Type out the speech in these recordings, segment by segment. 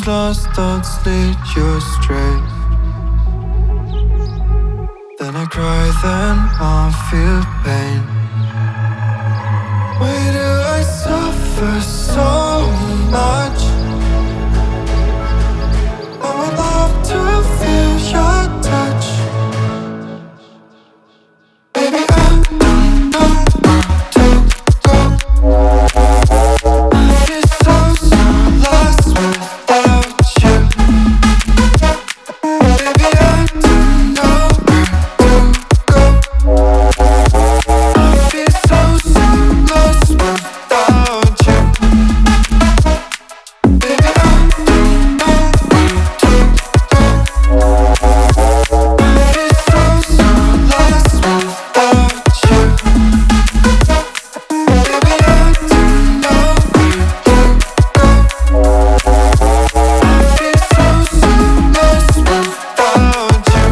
seems lost, thoughts lead you astray. Then I cry, then I feel pain. Why do I suffer so much? I would love to feel your touch. Baby, I don't know where to go. I feel so lost without you. Baby, I don't know where to go. I feel so lost without you. Baby, I don't know where to go. I feel so lost without you. Baby, I don't know where to go. I feel so lost without you.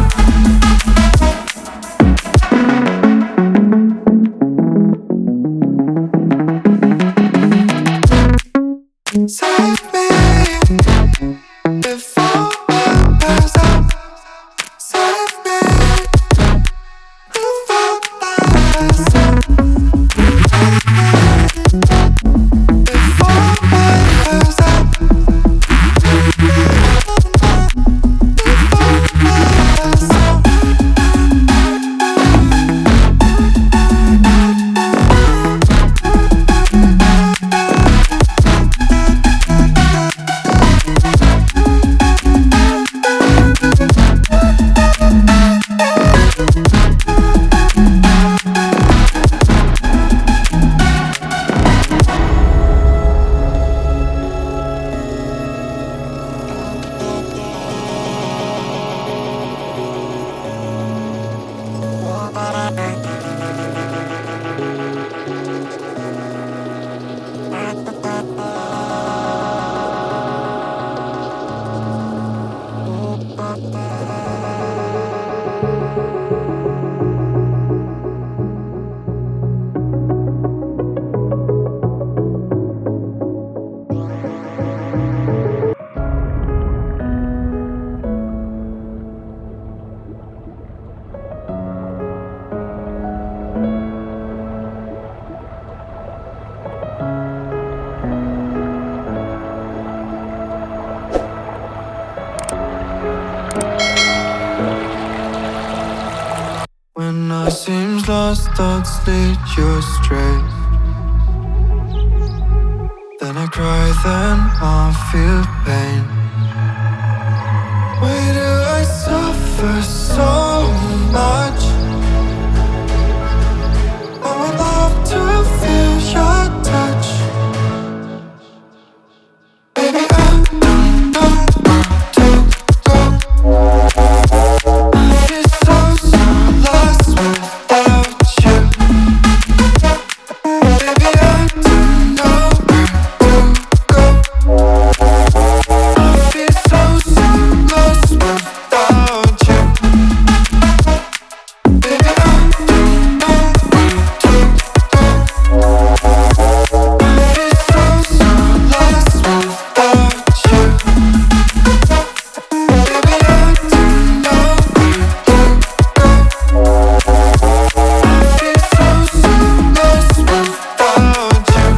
Save me before I pass out. Save me before I pass out. Before I pass out. Before I pass out. When I seems lost, thoughts lead you astray. Then I cry, then I feel pain. Why do I suffer so much? I would love to feel your touch. Baby, I don't know where to go. I feel so lost without you. Baby, I don't know where to go. I feel so lost without you. Baby, I don't know where to go. I feel so lost without you. Baby, I don't know where to go. I feel so lost without you.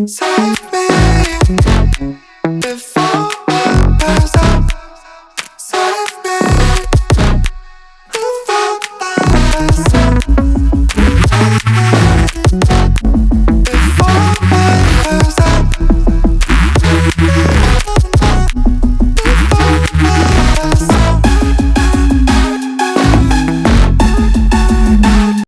Save